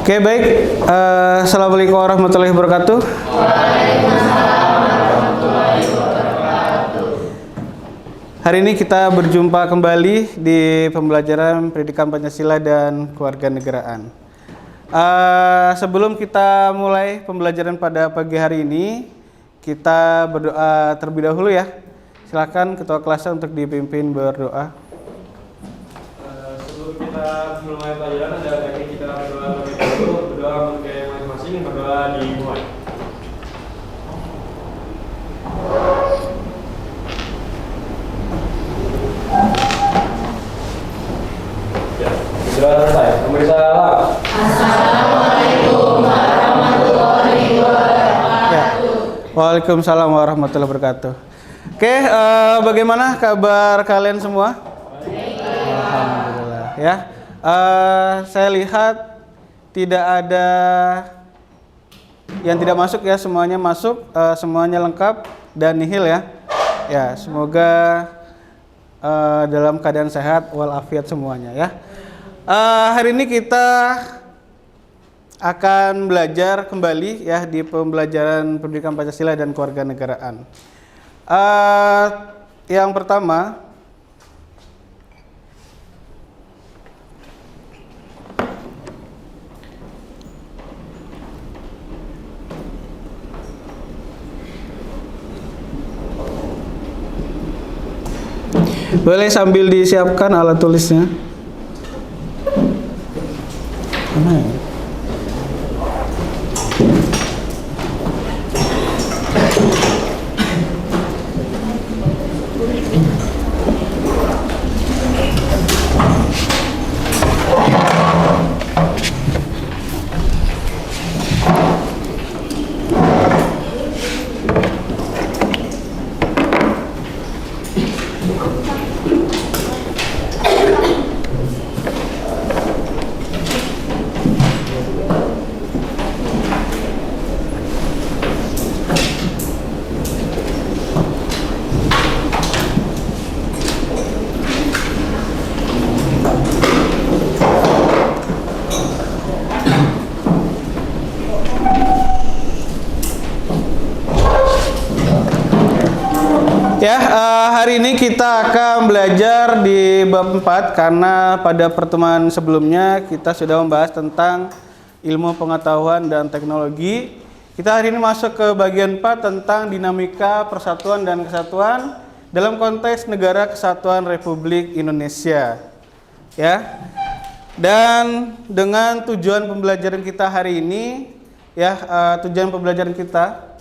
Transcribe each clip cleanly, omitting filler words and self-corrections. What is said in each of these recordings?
Oke, baik. Assalamualaikum warahmatullahi wabarakatuh. Hari ini kita berjumpa kembali di pembelajaran pendidikan Pancasila dan kewarganegaraan. Sebelum kita mulai pembelajaran pada pagi hari ini, kita berdoa terlebih dahulu ya. Silakan ketua kelasnya untuk dipimpin berdoa. Sebelum kita mulai pelajaran, ada baiknya kita berdoa terlebih dahulu. Berdoa mengenai masing-masing, berdoa dimulai. Ya, sudah selesai. Pemirsa, Assalamualaikum warahmatullahi wabarakatuh. Waalaikumsalam warahmatullahi wabarakatuh. Oke, bagaimana kabar kalian semua? Alhamdulillah ya. Saya lihat tidak ada yang tidak masuk ya, semuanya masuk, semuanya lengkap dan nihil ya. Ya, semoga dalam keadaan sehat walafiat semuanya ya. Hari ini kita akan belajar kembali ya di pembelajaran pendidikan Pancasila dan kewarganegaraan. Yang pertama, boleh sambil disiapkan alat tulisnya. Mana ya? Ya, hari ini kita akan belajar di bab 4 karena pada pertemuan sebelumnya kita sudah membahas tentang ilmu pengetahuan dan teknologi. Kita hari ini masuk ke bagian 4 tentang dinamika persatuan dan kesatuan dalam konteks Negara Kesatuan Republik Indonesia. Ya. Dan dengan tujuan pembelajaran kita hari ini, ya, tujuan pembelajaran kita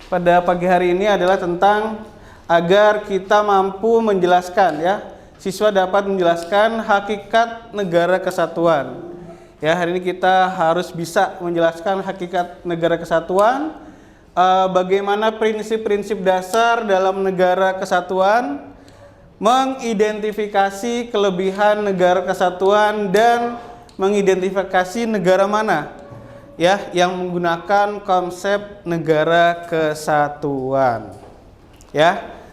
pada pagi hari ini adalah tentang agar kita mampu menjelaskan ya, siswa dapat menjelaskan hakikat negara kesatuan. Ya, hari ini kita harus bisa menjelaskan hakikat negara kesatuan, bagaimana prinsip-prinsip dasar dalam negara kesatuan, mengidentifikasi kelebihan negara kesatuan dan mengidentifikasi negara mana ya yang menggunakan konsep negara kesatuan. Ya.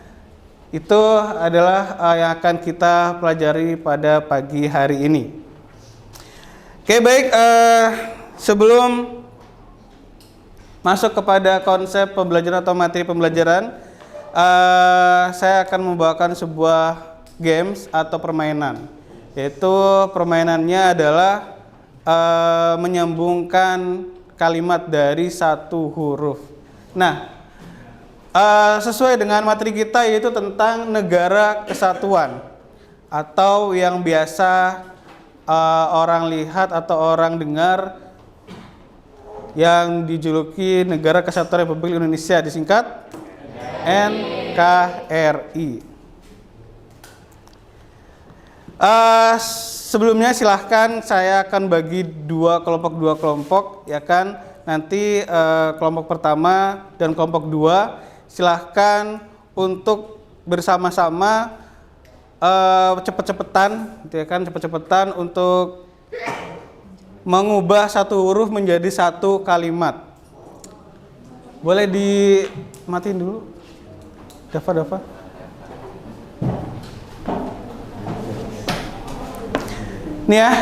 Itu adalah yang akan kita pelajari pada pagi hari ini. Oke, baik. Sebelum masuk kepada konsep pembelajaran atau materi pembelajaran, saya akan membawakan sebuah games atau permainan. Yaitu permainannya adalah menyambungkan kalimat dari satu huruf. Nah, sesuai dengan materi kita yaitu tentang negara kesatuan atau yang biasa orang lihat atau orang dengar yang dijuluki Negara Kesatuan Republik Indonesia, disingkat NKRI. Sebelumnya silahkan saya akan bagi dua kelompok ya kan. Nanti kelompok pertama dan kelompok 2 silahkan untuk bersama-sama cepet-cepetan, gitu ya kan, cepet-cepetan untuk mengubah satu huruf menjadi satu kalimat. Boleh dimatiin dulu, Dava. Nih ya,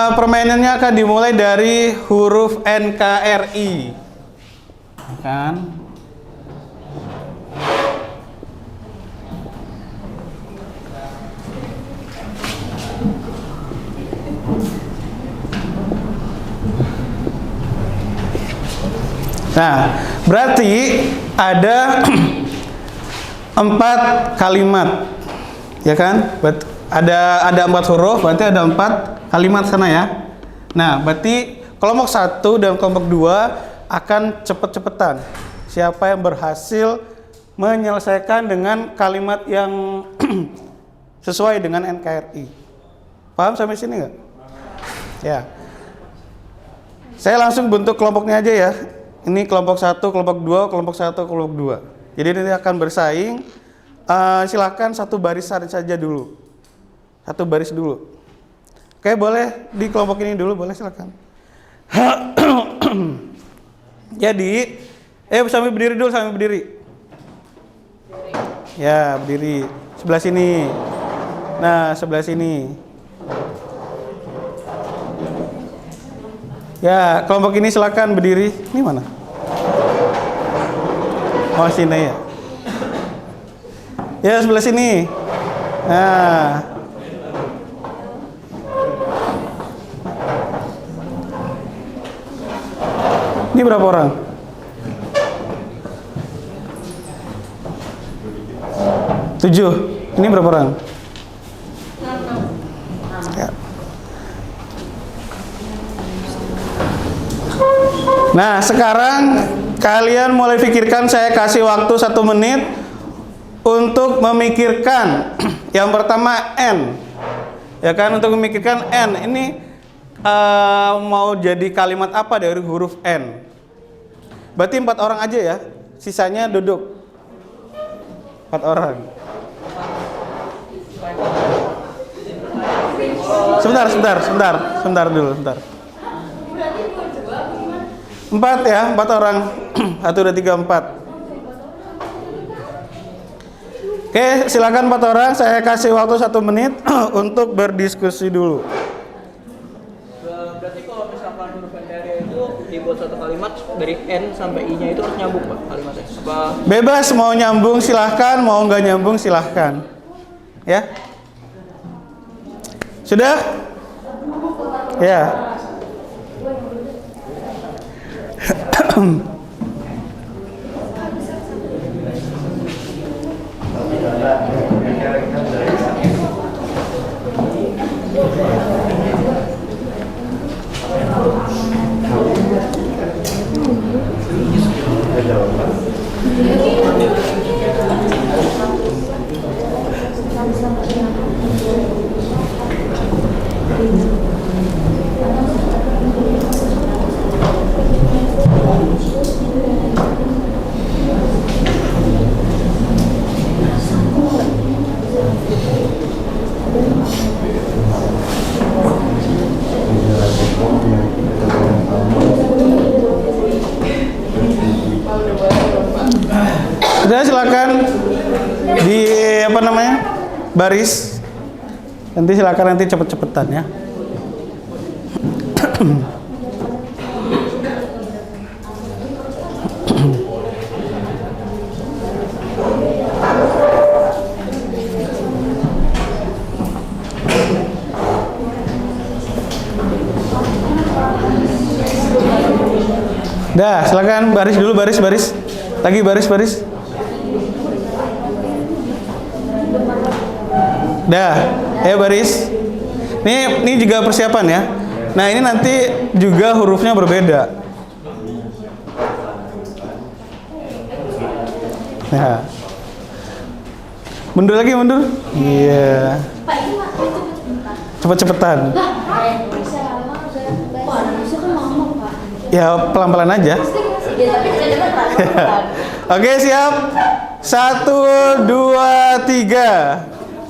Permainannya akan dimulai dari huruf NKRI, kan? Nah, berarti ada 4 kalimat, ya kan? Ada 4 huruf, berarti ada 4 kalimat sana ya. Nah, berarti kelompok 1 dan kelompok 2 akan cepet-cepetan. Siapa yang berhasil menyelesaikan dengan kalimat yang sesuai dengan NKRI. Paham sampai sini nggak? Ya. Saya langsung bentuk kelompoknya aja ya. Ini kelompok 1, kelompok 2, kelompok 1, kelompok 2. Jadi ini akan bersaing. Silahkan satu baris saja dulu. Satu baris dulu. Oke, boleh di kelompok ini dulu, boleh silakan. Jadi, sambil berdiri dulu, sambil berdiri. Ya, berdiri. Sebelah sini. Nah, sebelah sini. Ya, kelompok ini silakan berdiri. Ini mana? Oh, sini ya. Ya, sebelah sini. Nah. Ini berapa orang? 7. Ini berapa orang? 6. Ya. Nah, sekarang kalian mulai pikirkan, saya kasih waktu 1 menit untuk memikirkan. Yang pertama N. Ya kan, untuk memikirkan N. Ini mau jadi kalimat apa dari huruf N? Berarti 4 orang aja ya. Sisanya duduk. 4 orang. Sebentar dulu. 4 ya, 4 orang. 1, 2, 3, 4. Oke, silakan 4 orang. Saya kasih waktu 1 menit untuk berdiskusi dulu. Berarti kalau misalkan huruf NKRI itu dibuat satu kalimat dari N sampai I-nya itu harus nyambung, Pak, kalimatnya? Apa? Bebas, mau nyambung silahkan, mau nggak nyambung silahkan. Ya? Sudah? Ya. Sudah, silakan di baris. Nanti silakan cepet-cepetan ya. Dah, silakan baris dulu, baris. Lagi baris. Dah, ayo baris. Ini juga persiapan ya. Nah, ini nanti juga hurufnya berbeda. Nah. Mundur lagi. Iya. Cepet-cepetan. Ya, pelan-pelan aja. Oke, siap. 1, 2, 3.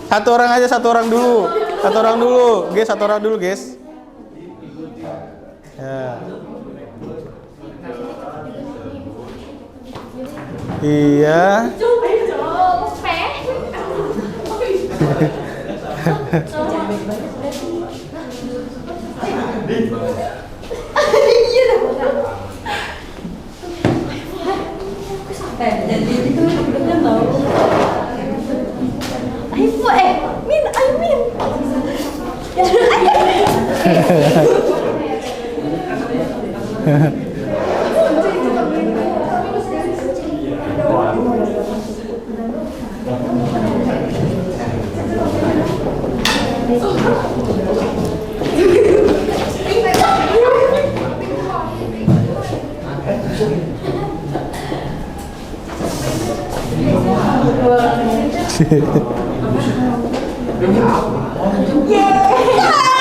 Satu orang aja, satu orang dulu, guys, satu orang dulu, guys. Ya. Iya. Jadi itu deg-degan tau. Ayo, Min, ayo Min.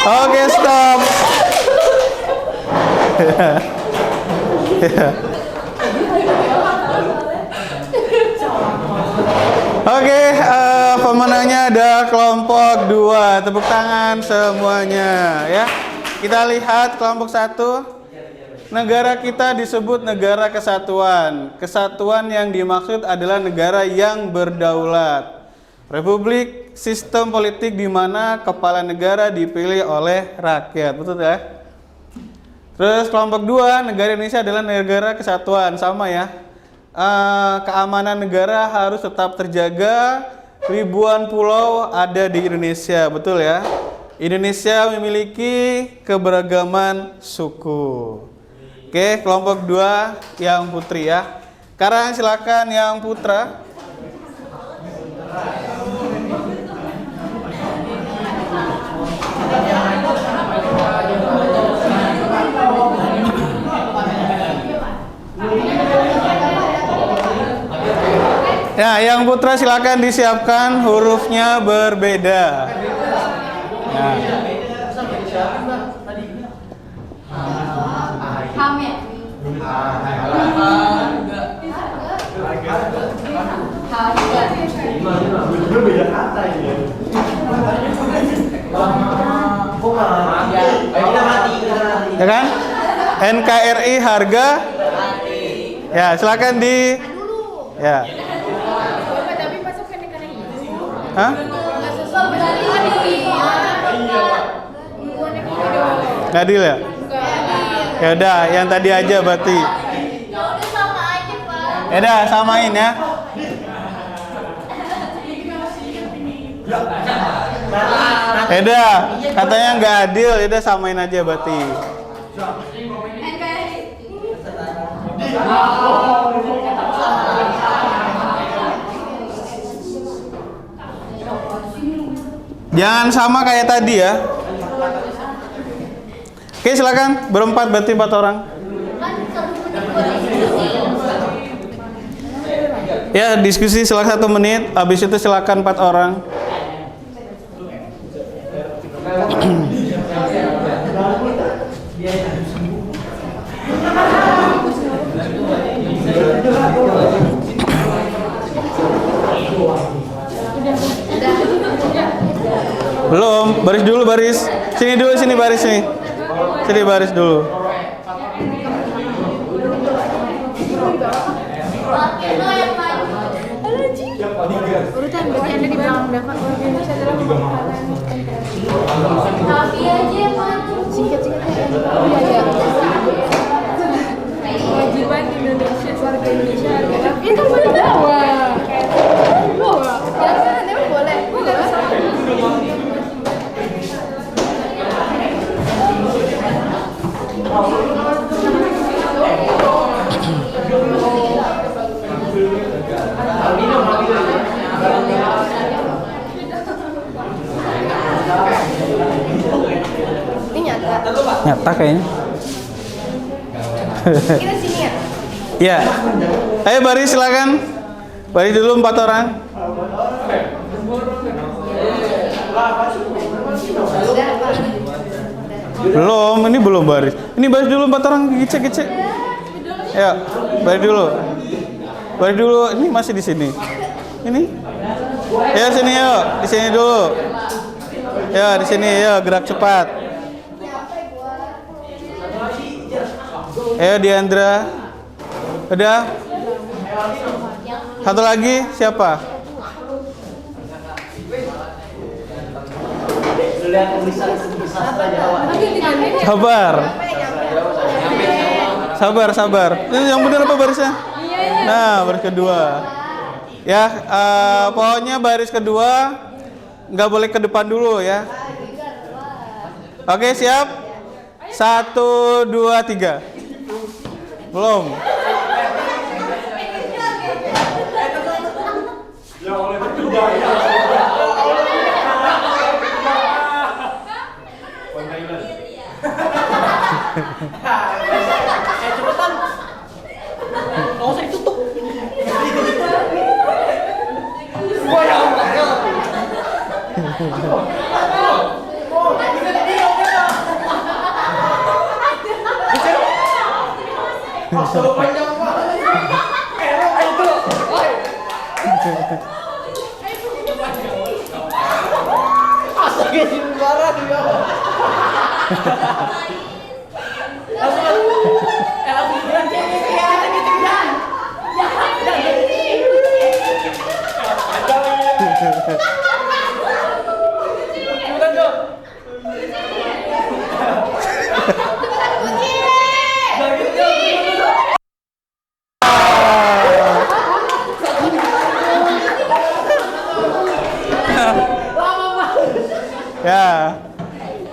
Oke, stop. Oke, pemenangnya ada kelompok 2. Tepuk tangan semuanya ya. Kita lihat kelompok 1. Negara kita disebut negara kesatuan. Kesatuan yang dimaksud adalah negara yang berdaulat. Republik sistem politik di mana kepala negara dipilih oleh rakyat. Betul ya? Terus kelompok 2, negara Indonesia adalah negara kesatuan. Sama ya. Keamanan negara harus tetap terjaga. Ribuan pulau ada di Indonesia. Betul ya? Indonesia memiliki keberagaman suku. Oke, kelompok 2 yang putri ya. Sekarang silakan yang putra. Ya, yang putra silakan disiapkan, hurufnya berbeda. Nah. Beda kata ini. Ya kan? NKRI harga. Ya, silakan di. Ya. Tapi masukin ke ini. Hah? Nggak adil ya? Ya udah, yang tadi aja berarti. Ya udah sama aja, Pak. Ya udah, samain ya. Ya udah, katanya nggak adil, ya udah samain aja berarti. Jangan sama kayak tadi ya. Oke, silakan. Berempat berarti 4 orang. Ya, diskusi silakan 1 menit. Habis itu silakan 4 orang. Belum, baris dulu baris. Sini dulu, sini baris sini. Sini baris dulu. Urutan berarti Anda di belakang Indonesia adalah pemakanan. Tapi aja yang maju. Singkat-singkat ya. Iya. Kewajiban Indonesia, warga Indonesia adalah itu berdawa. Ya kan, emang boleh. Ini nyata. Nyata kayaknya. Kita sini ya. Ya. Ayo baris silakan. Baris dulu 4 orang. Belum, ini belum baris. Ini baris dulu 4 orang, kecek. Ya, baris dulu. Baris dulu, ini masih di sini. Ini. Ya sini yuk, di sini dulu. Ya, di sini ya, gerak cepat. Ayo Diandra. Udah? Satu lagi siapa? lihat tulisan sastra Jawa. Sabar. Sabar. Itu yang benar apa barisnya? Nah, baris kedua. Ya, pokoknya baris kedua nggak boleh ke depan dulu ya. Oke, siap? 1, 2, 3. Belum. Cepetan. Nggak usah ditutup. Wah, ya Allah. Panjang astaga, ini marah dia. Langsung bilang jangan. Cepetan, Jo. Ya,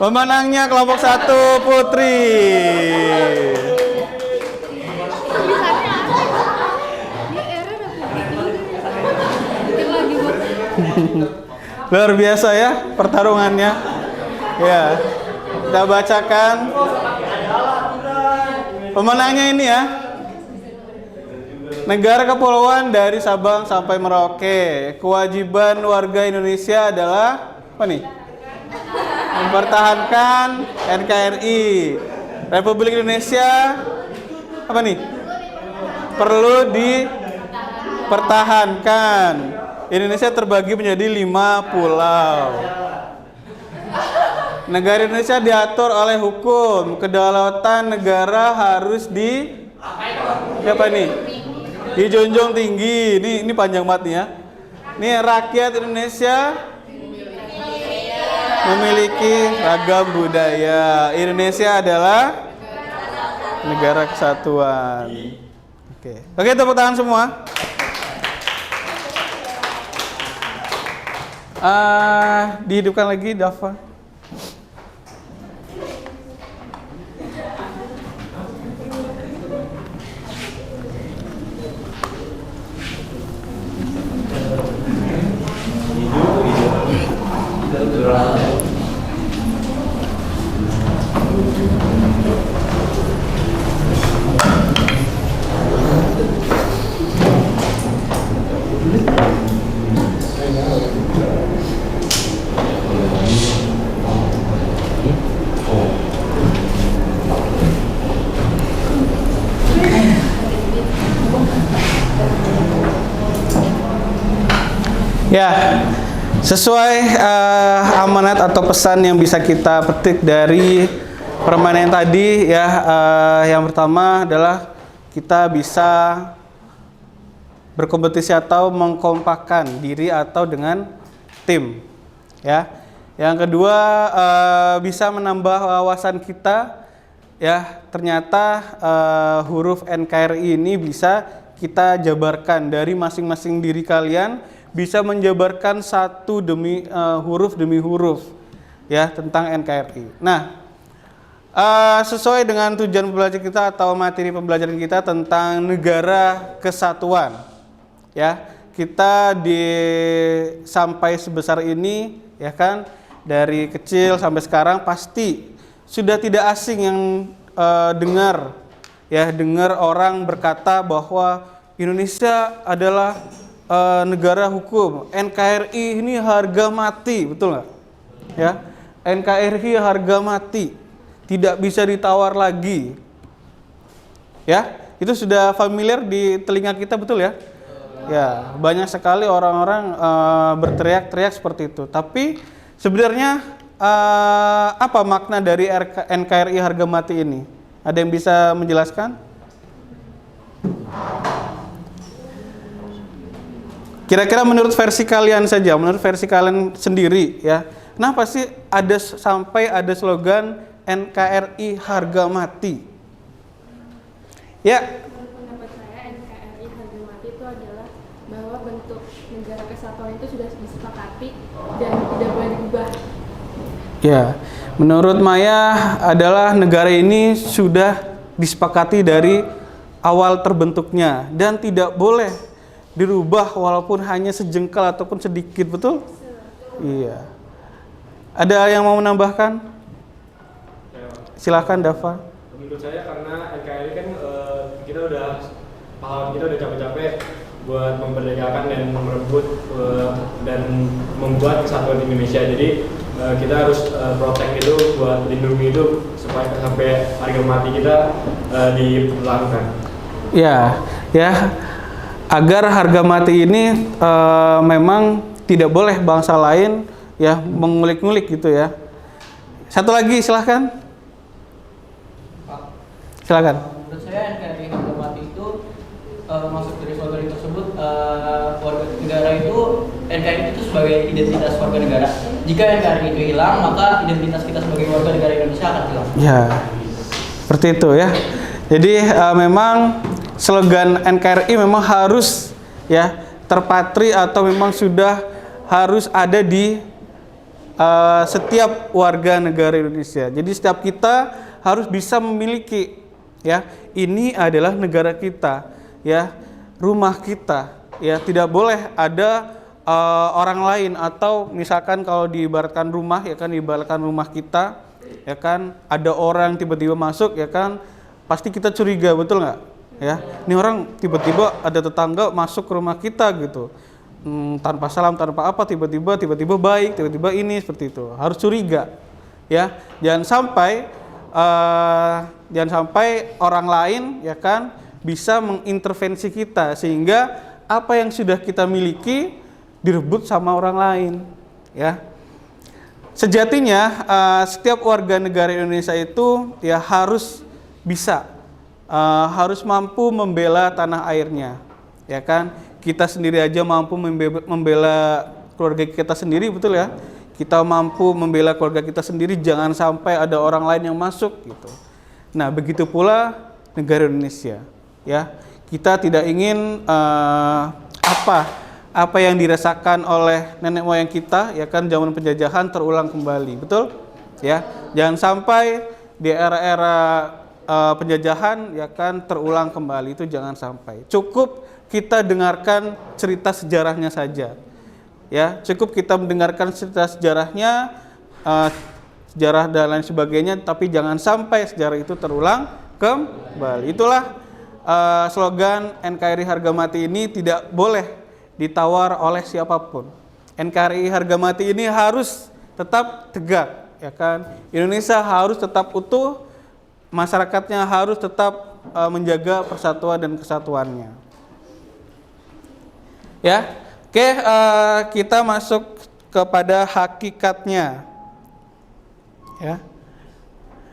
pemenangnya kelompok 1 Putri. Luar biasa ya pertarungannya. Ya, kita bacakan pemenangnya ini ya. Negara kepulauan dari Sabang sampai Merauke. Kewajiban warga Indonesia adalah apa nih? Mempertahankan NKRI. Republik Indonesia apa nih? Perlu dipertahankan. Indonesia terbagi menjadi 5 pulau. Negara Indonesia diatur oleh hukum. Kedaulatan negara harus apa nih? Dijunjung tinggi. Ini panjang banget nih ya. Ini rakyat Indonesia memiliki ragam budaya. Indonesia adalah negara kesatuan. Oke, tepuk tangan semua. Dihidupkan lagi Dava. Ya, sesuai amanat atau pesan yang bisa kita petik dari permainan tadi ya, yang pertama adalah kita bisa berkompetisi atau mengkompakkan diri atau dengan tim ya. Yang kedua bisa menambah wawasan kita ya, ternyata huruf NKRI ini bisa kita jabarkan dari masing-masing diri kalian, bisa menjabarkan satu demi huruf demi huruf ya tentang NKRI. Nah, sesuai dengan tujuan pembelajaran kita atau materi pembelajaran kita tentang negara kesatuan ya, kita sampai sebesar ini ya kan, dari kecil sampai sekarang pasti sudah tidak asing yang dengar orang berkata bahwa Indonesia adalah negara hukum. NKRI ini harga mati, betul nggak? Ya, NKRI harga mati, tidak bisa ditawar lagi. Ya, itu sudah familiar di telinga kita, betul ya? Ya, banyak sekali orang-orang berteriak-teriak seperti itu. Tapi sebenarnya apa makna dari NKRI harga mati ini? Ada yang bisa menjelaskan? Kira-kira menurut versi kalian saja, menurut versi kalian sendiri ya, kenapa sih sampai ada slogan NKRI harga mati? Ya. Menurut pendapat saya, NKRI harga mati itu adalah bahwa bentuk negara kesatuan itu sudah disepakati dan tidak boleh diubah. Ya, menurut Maya adalah negara ini sudah disepakati dari awal terbentuknya dan tidak boleh dirubah walaupun hanya sejengkal ataupun sedikit, betul? Iya. Ada yang mau menambahkan? Silakan Dava. Menurut saya karena NKRI kan kita udah pahlawan, kita udah capek-capek buat memberdayakan dan merebut dan membuat kesatuan Indonesia. Jadi kita harus protect itu, buat lindungi itu supaya sampai harga mati kita diperlakukan. Ya, agar harga mati ini memang tidak boleh bangsa lain ya mengulik-ngulik gitu ya. Satu lagi silahkan. Silakan. Menurut saya NKRI harga mati itu masuk dari slogan tersebut, warga negara itu, NKRI itu sebagai identitas warga negara. Jika NKRI itu hilang, maka identitas kita sebagai warga negara Indonesia akan hilang. Ya, seperti itu ya. Jadi memang slogan NKRI memang harus ya terpatri atau memang sudah harus ada di setiap warga negara Indonesia. Jadi setiap kita harus bisa memiliki ya, ini adalah negara kita, ya, rumah kita, ya, tidak boleh ada orang lain atau misalkan kalau diibaratkan rumah, ya kan, diibaratkan rumah kita, ya kan, ada orang tiba-tiba masuk, ya kan, pasti kita curiga, betul nggak? Ya, ini orang tiba-tiba ada tetangga masuk ke rumah kita gitu, tanpa salam, tanpa apa, tiba-tiba baik, tiba-tiba ini seperti itu, harus curiga, ya, jangan sampai orang lain ya kan bisa mengintervensi kita sehingga apa yang sudah kita miliki direbut sama orang lain ya. Sejatinya setiap warga negara Indonesia itu ya harus bisa harus mampu membela tanah airnya ya kan. Kita sendiri aja mampu membela keluarga kita sendiri, betul ya. Kita mampu membela keluarga kita sendiri, jangan sampai ada orang lain yang masuk gitu. Nah, begitu pula negara Indonesia, ya. Kita tidak ingin apa yang dirasakan oleh nenek moyang kita, ya kan, zaman penjajahan terulang kembali, betul? Ya, jangan sampai di era-era penjajahan, ya kan, terulang kembali, itu jangan sampai. Cukup kita dengarkan cerita sejarahnya saja. Ya, cukup kita mendengarkan cerita sejarahnya, sejarah dan lain sebagainya, tapi jangan sampai sejarah itu terulang kembali. Itulah slogan NKRI harga mati ini tidak boleh ditawar oleh siapapun. NKRI harga mati ini harus tetap tegak, ya kan? Indonesia harus tetap utuh, masyarakatnya harus tetap menjaga persatuan dan kesatuannya. Ya. Oke, kita masuk kepada hakikatnya. Ya.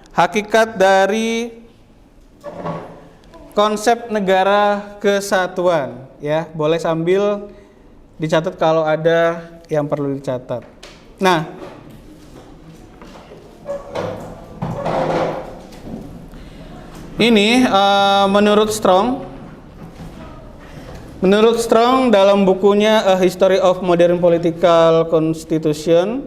Hakikat dari konsep negara kesatuan, ya. Boleh sambil dicatat kalau ada yang perlu dicatat. Nah, ini menurut Strong dalam bukunya A History of Modern Political Constitution,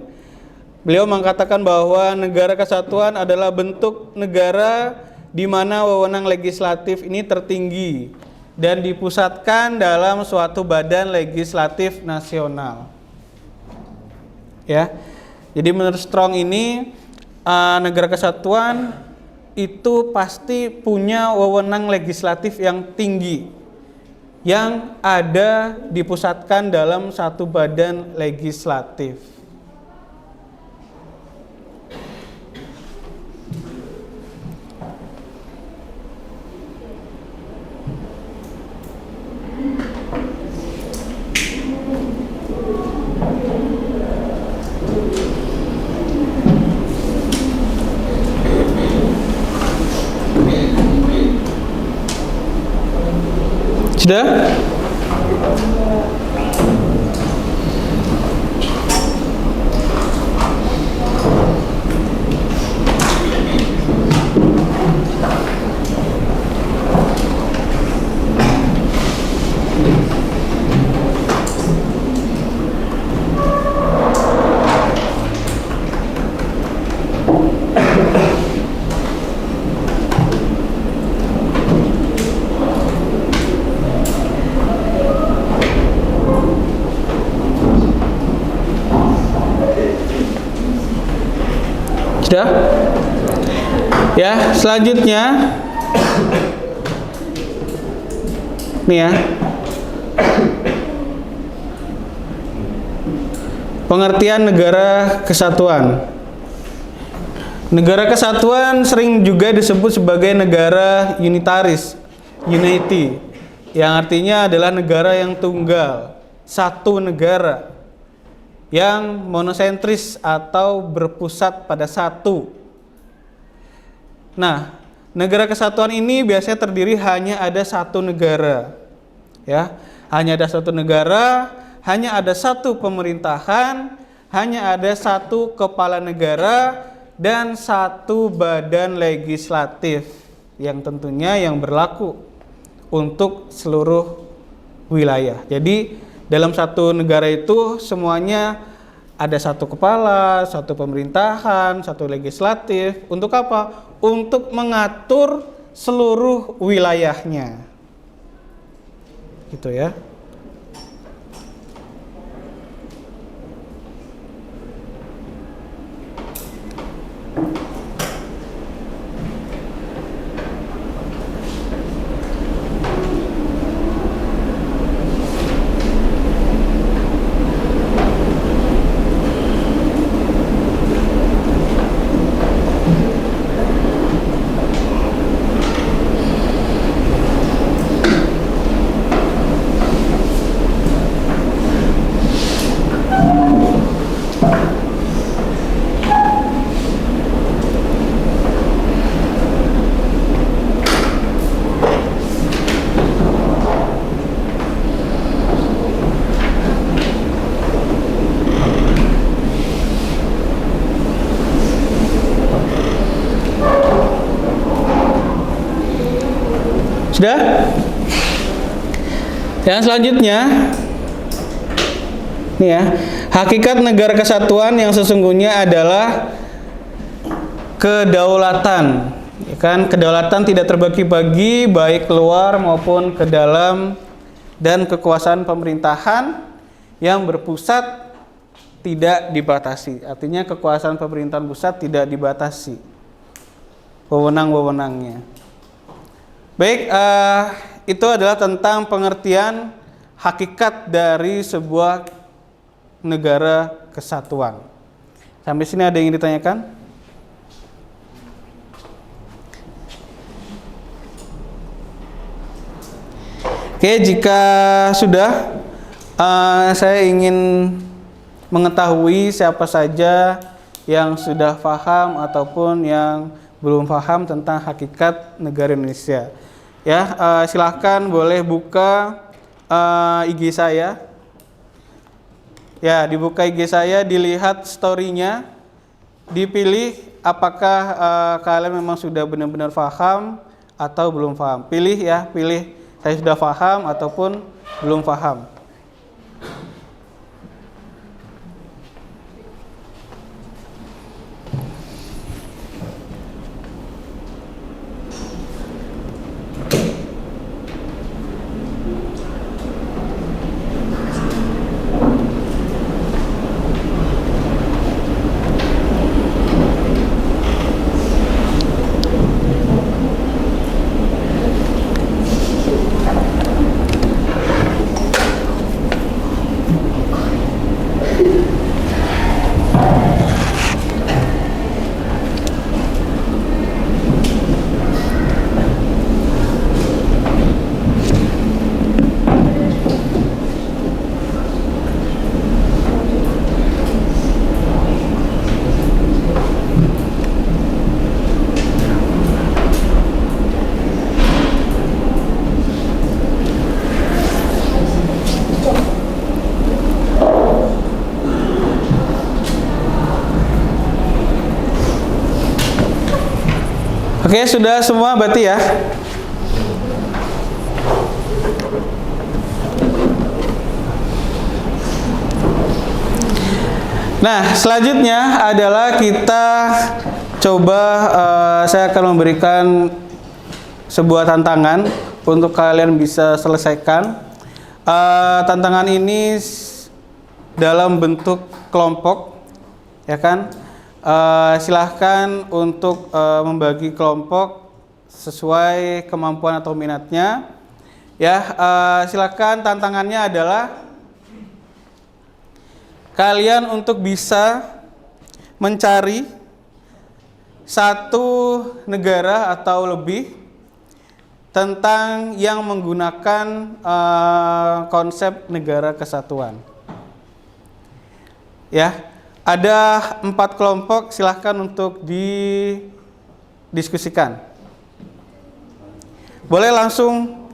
beliau mengatakan bahwa negara kesatuan adalah bentuk negara di mana wewenang legislatif ini tertinggi dan dipusatkan dalam suatu badan legislatif nasional. Ya. Jadi menurut Strong ini negara kesatuan itu pasti punya wewenang legislatif yang tinggi, yang ada dipusatkan dalam satu badan legislatif. Sudah? Sudah? Ya, selanjutnya nih ya. Pengertian negara kesatuan. Negara kesatuan sering juga disebut sebagai negara unitaris, unity, yang artinya adalah negara yang tunggal, satu negara, yang monosentris atau berpusat pada satu. Nah, negara kesatuan ini biasanya terdiri hanya ada satu negara, ya, hanya ada satu negara, hanya ada satu pemerintahan, hanya ada satu kepala negara, dan satu badan legislatif yang tentunya yang berlaku untuk seluruh wilayah. Jadi dalam satu negara itu semuanya ada satu kepala, satu pemerintahan, satu legislatif. Untuk apa? Untuk mengatur seluruh wilayahnya. Gitu ya. Sudah? Yang selanjutnya nih ya, hakikat negara kesatuan yang sesungguhnya adalah kedaulatan. Ya kan, kedaulatan tidak terbagi-bagi baik keluar maupun ke dalam, dan kekuasaan pemerintahan yang berpusat tidak dibatasi. Artinya kekuasaan pemerintahan pusat tidak dibatasi wewenang-wewenangnya. Baik, itu adalah tentang pengertian hakikat dari sebuah negara kesatuan. Sampai sini ada yang ditanyakan? Oke, jika sudah, saya ingin mengetahui siapa saja yang sudah paham ataupun yang belum paham tentang hakikat negara Indonesia. Ya, silahkan boleh buka IG saya. Ya, dibuka IG saya, dilihat story-nya, dipilih apakah kalian memang sudah benar-benar paham atau belum paham. Pilih ya, pilih saya sudah paham ataupun belum paham. Oke, sudah semua berarti ya. Nah, selanjutnya adalah kita coba, saya akan memberikan sebuah tantangan untuk kalian bisa selesaikan. Tantangan ini dalam bentuk kelompok, ya kan? Silahkan untuk membagi kelompok sesuai kemampuan atau minatnya. Ya, silahkan tantangannya adalah kalian untuk bisa mencari satu negara atau lebih tentang yang menggunakan konsep negara kesatuan. Ya. Ada 4 kelompok, silahkan untuk didiskusikan. Boleh langsung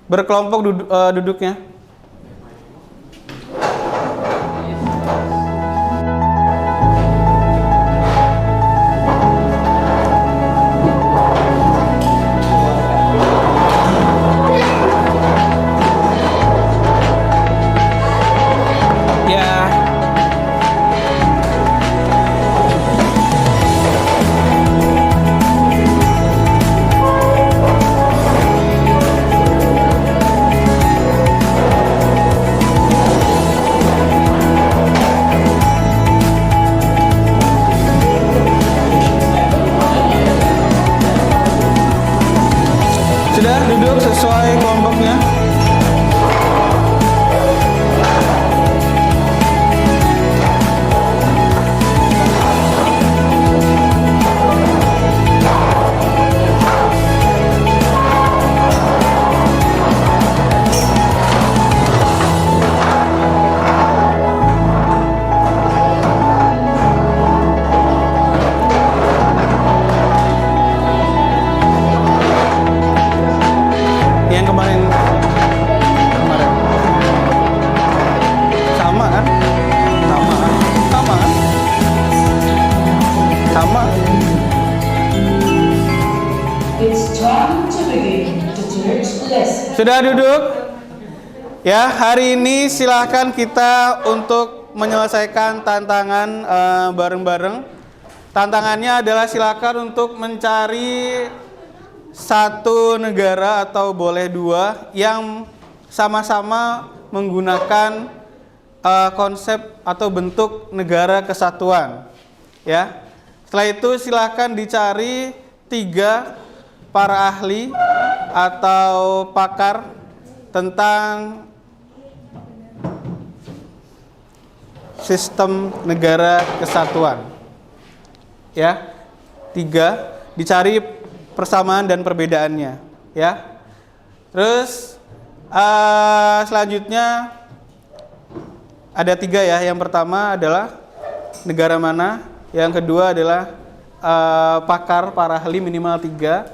berkelompok duduknya. Sudah duduk sesuai kelompoknya. Yang kemarin sama kan? Sama. It's time to begin the church lesson. Sudah duduk? Ya, hari ini silahkan kita untuk menyelesaikan tantangan bareng-bareng. Tantangannya adalah silahkan untuk mencari satu negara atau boleh 2 yang sama-sama menggunakan konsep atau bentuk negara kesatuan. Ya. Setelah itu silahkan dicari 3 para ahli atau pakar tentang sistem negara kesatuan. Ya. 3, dicari persamaan dan perbedaannya, ya. Terus selanjutnya ada 3 ya. Yang pertama adalah negara mana, yang kedua adalah pakar para ahli minimal 3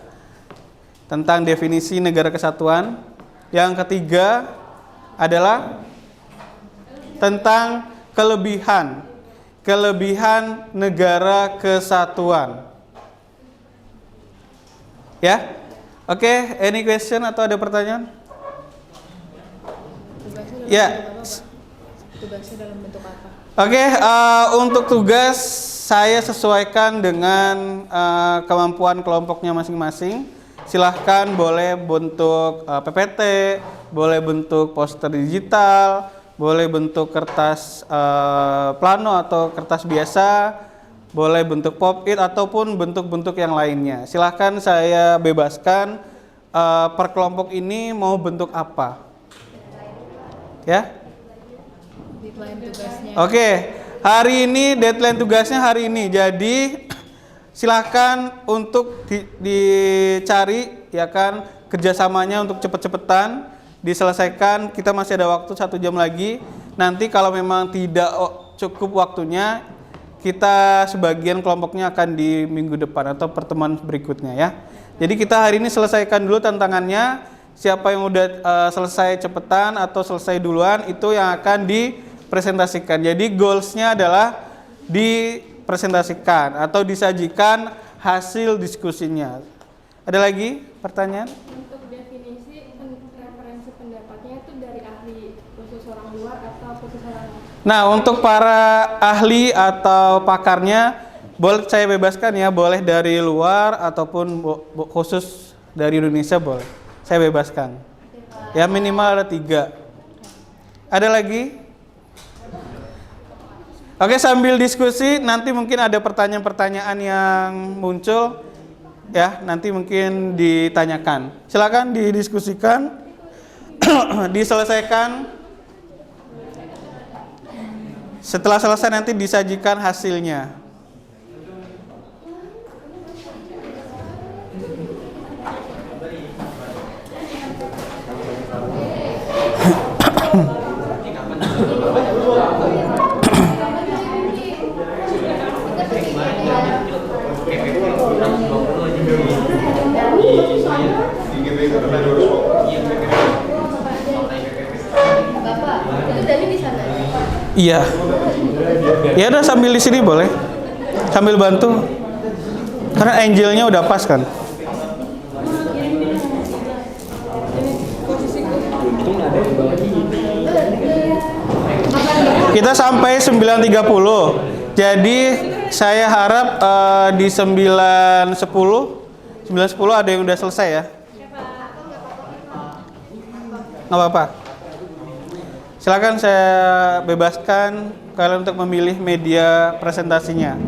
tentang definisi negara kesatuan, yang ketiga adalah tentang kelebihan negara kesatuan. Ya, oke. Any question atau ada pertanyaan? Ya. Tugasnya dalam bentuk apa? Oke, untuk tugas saya sesuaikan dengan kemampuan kelompoknya masing-masing. Silahkan boleh bentuk PPT, boleh bentuk poster digital, boleh bentuk kertas plano atau kertas biasa, boleh bentuk pop-it ataupun bentuk-bentuk yang lainnya. Silahkan saya bebaskan per kelompok ini mau bentuk apa. Ya. Deadline tugasnya. Oke, hari ini deadline tugasnya hari ini. Jadi silahkan untuk dicari ya kan kerjasamanya untuk cepet-cepetan diselesaikan. Kita masih ada waktu 1 jam lagi. Nanti kalau memang tidak cukup waktunya, kita sebagian kelompoknya akan di minggu depan atau pertemuan berikutnya ya. Jadi kita hari ini selesaikan dulu tantangannya. Siapa yang udah selesai cepetan atau selesai duluan itu yang akan dipresentasikan. Jadi goalsnya adalah dipresentasikan atau disajikan hasil diskusinya. Ada lagi pertanyaan? Untuk definisi referensi pendapatnya itu dari ahli khusus orang luar atau khusus orang luar? Nah, untuk para ahli atau pakarnya boleh saya bebaskan ya, boleh dari luar ataupun khusus dari Indonesia boleh. Saya bebaskan. Ya minimal ada 3. Ada lagi? Oke, sambil diskusi nanti mungkin ada pertanyaan-pertanyaan yang muncul ya, nanti mungkin ditanyakan. Silakan didiskusikan, diselesaikan. Setelah selesai nanti disajikan hasilnya. Bapak, itu dari di sana. Iya. Ya udah sambil di sini boleh. Sambil bantu. Karena angelnya udah pas kan. Kita sampai 9.30. Jadi saya harap di 9.10 ada yang udah selesai ya. Nggak apa-apa. Silakan saya bebaskan kalian untuk memilih media presentasinya.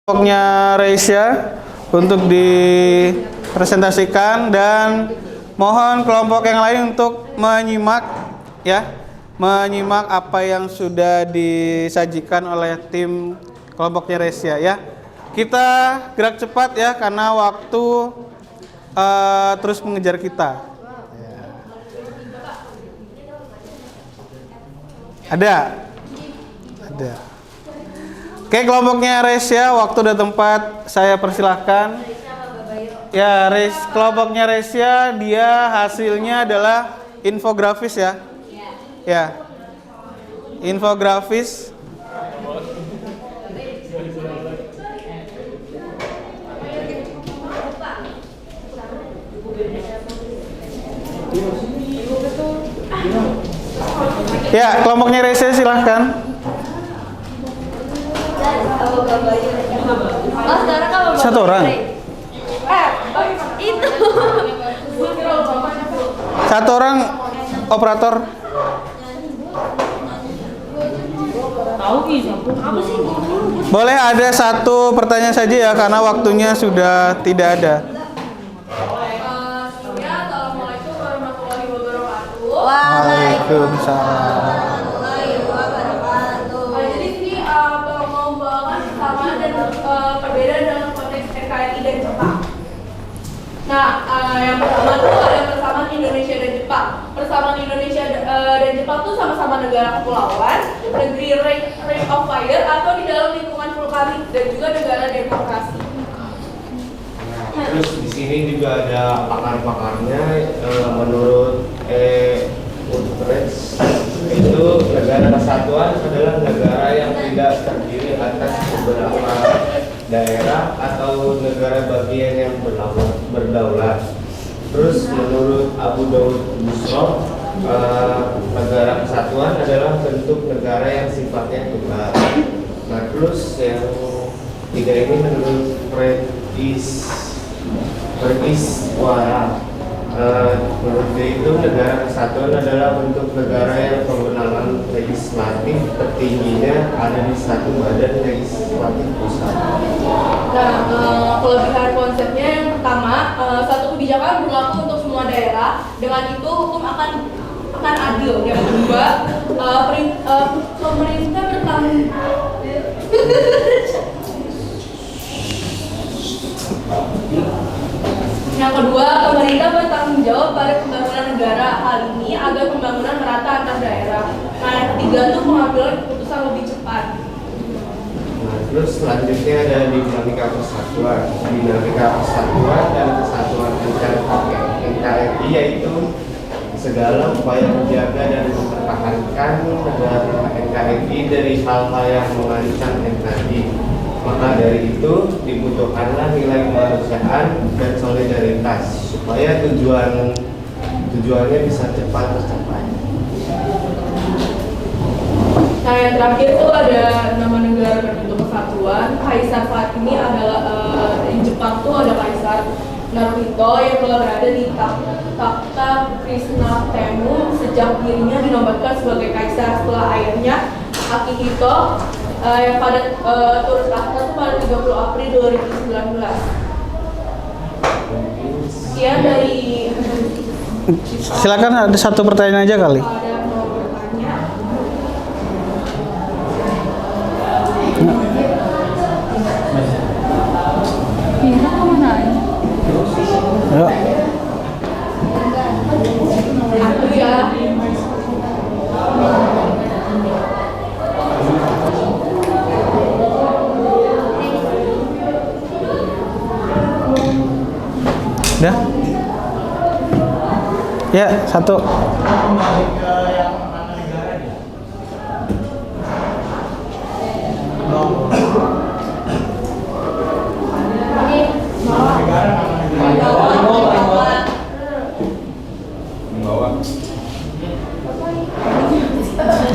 Kelompoknya Reisya untuk dipresentasikan dan mohon kelompok yang lain untuk menyimak ya, menyimak apa yang sudah disajikan oleh tim kelompoknya Reisya ya. Kita gerak cepat ya karena waktu terus mengejar kita. Ada. Oke, kelompoknya Reisya, waktu dan tempat saya persilahkan. Ya, kelompoknya Reisya, dia hasilnya adalah infografis ya. Ya, infografis. Ya, kelompoknya Reisya silahkan. Satu orang. Itu. Satu orang operator. Boleh ada satu pertanyaan saja ya karena waktunya sudah tidak ada. Assalamualaikum warahmatullahi wabarakatuh. Waalaikumsalam. Jadi ini mau bahas kesamaan dan perbedaan dalam konteks NKRI dan Jepang. Nah, yang pertama tuh ada persamaan Indonesia dan Jepang. Persamaan Indonesia dan Jepang tuh sama-sama negara kepulauan, negeri ring of fire atau di dalam lingkungan vulkanik dan juga negara demokrasi. Terus di sini juga ada pakar-pakarnya. Menurut Utrecht itu negara kesatuan adalah negara yang tidak terdiri atas beberapa daerah atau negara bagian yang berdaulat. Terus menurut Abu Daud Busro, negara kesatuan adalah bentuk negara yang sifatnya tunggal. Nah, terus yang tiga ini menurut Iswara, menurut dia itu negara kesatuan adalah bentuk negara yang kewenangan legislatif tertingginya ada di satu badan legislatif pusat. Nah, kelebihan konsepnya yang pertama, satu kebijakan berlaku untuk semua daerah. Dengan itu hukum akan adil. Yang kedua, pemerintah bertanggung Yang kedua, pemerintah bertanggung jawab pada pembangunan negara. Hal ini agar pembangunan merata antar daerah. Nah, yang ketiga tuh pengambilan keputusan lebih cepat. Nah, terus selanjutnya ada dinamika persatuan. Dinamika persatuan dan kesatuan NKRI yaitu segala upaya menjaga dan mempertahankan negara NKRI dari hal-hal yang mengancam NKRI. Maka dari itu dibutuhkanlah nilai kemanusiaan dan solidaritas supaya tujuannya bisa cepat tercapai. Nah, yang terakhir tuh ada nama negara berbentuk kesatuan. Kaisar saat ini adalah di Jepang tuh ada Kaisar Naruhito yang telah berada di takhta Krishnatemu sejak dirinya dinobatkan sebagai kaisar. Setelah ayahnya Akihito yang pada turun tahta tuh pada 30 April 2019. Sekian dari Silakan, ada satu pertanyaan aja kali. ada mau bertanya. Mira kemana aja? Ayo. Aku ya. Udah? Ya, satu.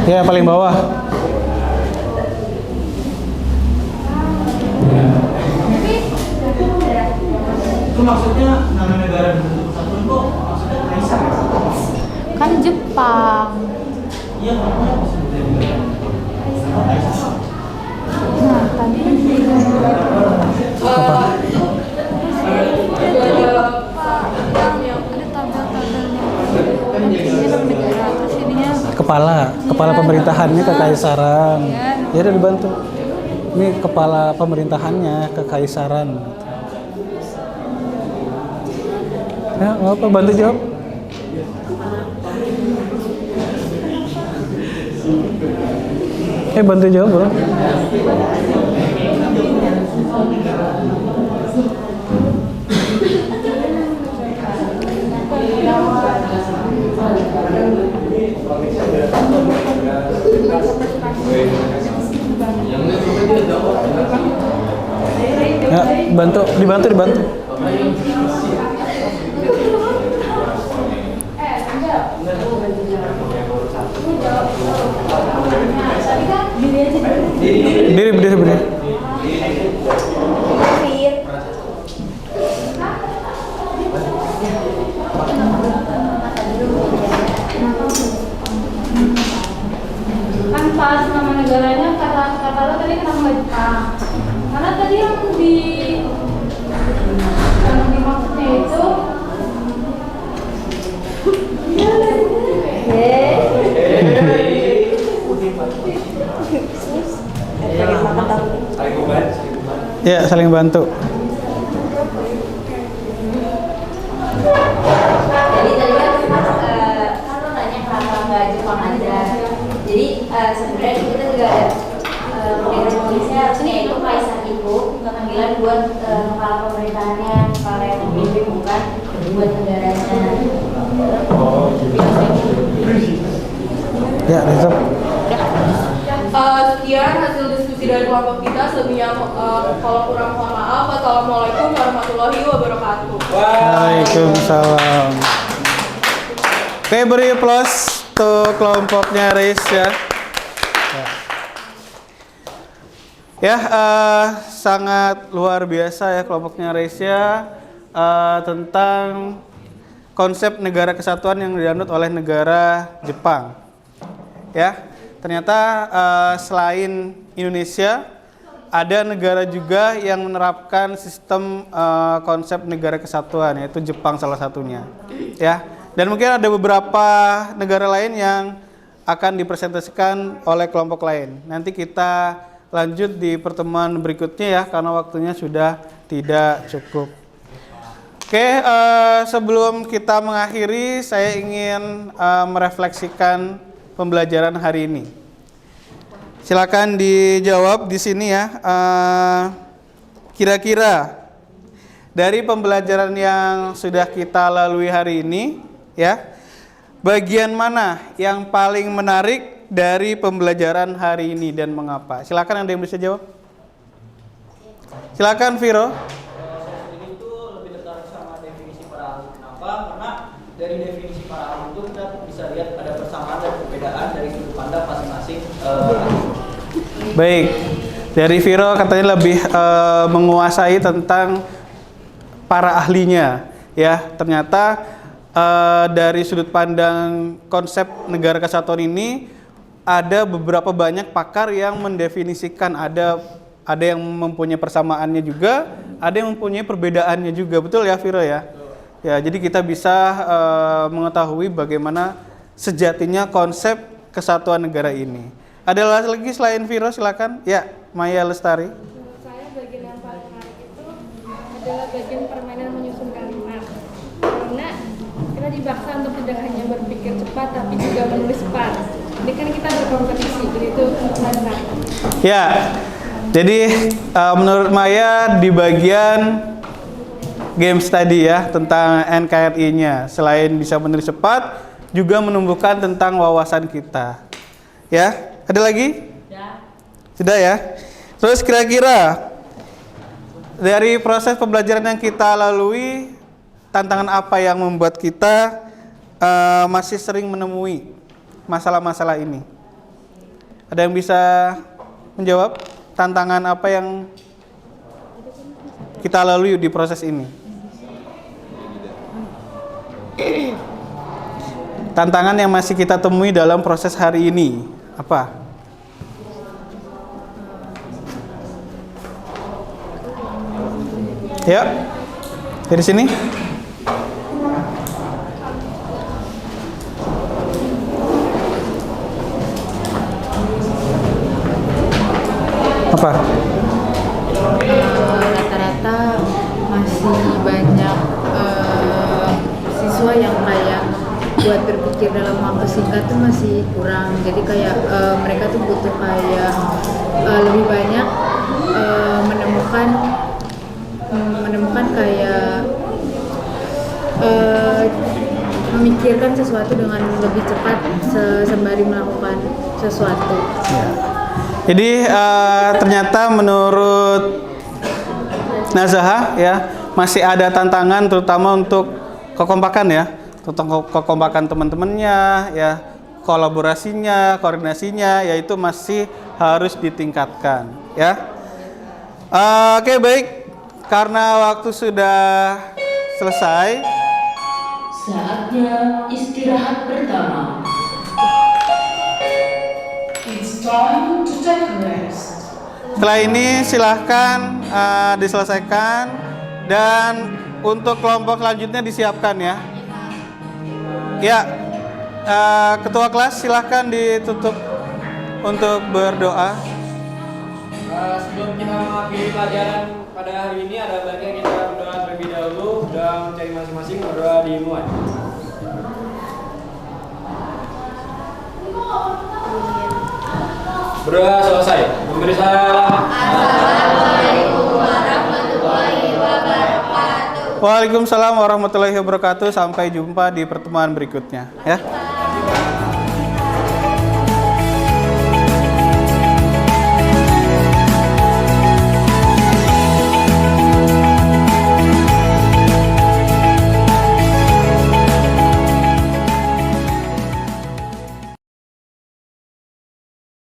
Ya, paling bawah. Itu maksudnya nama negara berbentuk kesatuan kok maksudnya kaisar ya? Kan Jepang. Iya, kenapa maksudnya negara? Kaisar. Nah, tadi yang ada tabel-tabelnya. Ini nama negara, terus ininya Kepala pemerintahannya kekaisaran. Ya udah dibantu. Ini kepala pemerintahannya kekaisaran. Ya, nggak apa, bantu jawab. Bantu jawab, bro. Ya, dibantu. Berdiri. kan pas nama negaranya kata lo tadi kenapa nggak Jepang? Karena tadi yang dimaksudnya itu Ya, saling bantu. Jadi tadi kan lo nanya kenapa nggak Jepang aja. Jadi sebenarnya kita juga ada Indonesia harusnya itu kaisar itu panggilan buat kepala pemerintahannya, kepala yang memimpin, bukan buat negaranya. Ya, tetap. Sekian hasil diskusi dari kelompok kita. Selebihnya kalau kurang mohon maaf. Wassalamualaikum warahmatullahi wabarakatuh. Waalaikumsalam. Oke, beri applause untuk kelompoknya Reis ya. Sangat luar biasa ya kelompoknya Reis ya, tentang konsep negara kesatuan yang dianut oleh negara Jepang. Ya, ternyata selain Indonesia, ada negara juga yang menerapkan sistem konsep negara kesatuan, yaitu Jepang salah satunya. Ya, dan mungkin ada beberapa negara lain yang akan dipresentasikan oleh kelompok lain. Nanti kita lanjut di pertemuan berikutnya ya, karena waktunya sudah tidak cukup. Oke, sebelum kita mengakhiri, saya ingin merefleksikan pembelajaran hari ini. Silakan dijawab di sini ya. Kira-kira dari pembelajaran yang sudah kita lalui hari ini, ya, bagian mana yang paling menarik dari pembelajaran hari ini dan mengapa? Silakan, ada yang bisa jawab? Silakan Viro. Ini tuh lebih tertarik sama definisi para ahli. Kenapa? Karena dari definisi para ahli itu kita bisa lihat ada persamaan dan perbedaan dari sudut pandang masing-masing. Baik, dari Viro katanya lebih menguasai tentang para ahlinya, ya. Ternyata dari sudut pandang konsep negara kesatuan ini ada beberapa banyak pakar yang mendefinisikan, ada yang mempunyai persamaannya juga, ada yang mempunyai perbedaannya juga, betul ya Viro ya? Ya, jadi kita bisa mengetahui bagaimana sejatinya konsep kesatuan negara ini. Ada lagi selain Viro, silakan. Ya, Maya Lestari. Menurut saya bagian yang paling menarik itu adalah bagian permainan menyusun kalimat. Karena kita dipaksa untuk tidak hanya berpikir cepat tapi juga menulis cepat. Jadi kan kita berkompetisi, jadi itu menarik. Ya, jadi menurut Maya di bagian game study ya tentang NKRI-nya, selain bisa menulis cepat, juga menumbuhkan tentang wawasan kita. Ya, ada lagi? Sudah ya. Terus kira-kira dari proses pembelajaran yang kita lalui, tantangan apa yang membuat kita masih sering menemui masalah-masalah ini? Ada yang bisa menjawab? Tantangan apa yang kita lalui di proses ini? Tantangan yang masih kita temui dalam proses hari ini apa? Ya, dari sini. Apa? Rata-rata masih banyak siswa yang kayak buat berpikir dalam waktu singkat tuh masih kurang. Jadi kayak mereka tuh butuh kayak lebih banyak menemukan kayak memikirkan sesuatu dengan lebih cepat sembari melakukan sesuatu. Ya. Jadi ternyata menurut Nazaha ya masih ada tantangan terutama untuk kekompakan ya, tentang kekompakan teman-temannya ya, kolaborasinya, koordinasinya, yaitu masih harus ditingkatkan ya. Oke, baik. Karena waktu sudah selesai, saatnya istirahat pertama. It's time to take a rest. Setelah ini silahkan diselesaikan dan untuk kelompok selanjutnya disiapkan ya. Ya, ketua kelas silahkan ditutup untuk berdoa. Sebelum kita mengakhiri pelajaran pada hari ini, ada baiknya kita berdoa terlebih dahulu dan mencari masing-masing berdoa di muat. Berdoa selesai. Memberi salam. Assalamualaikum warahmatullahi wabarakatuh. Waalaikumsalam warahmatullahi wabarakatuh. Sampai jumpa di pertemuan berikutnya ya.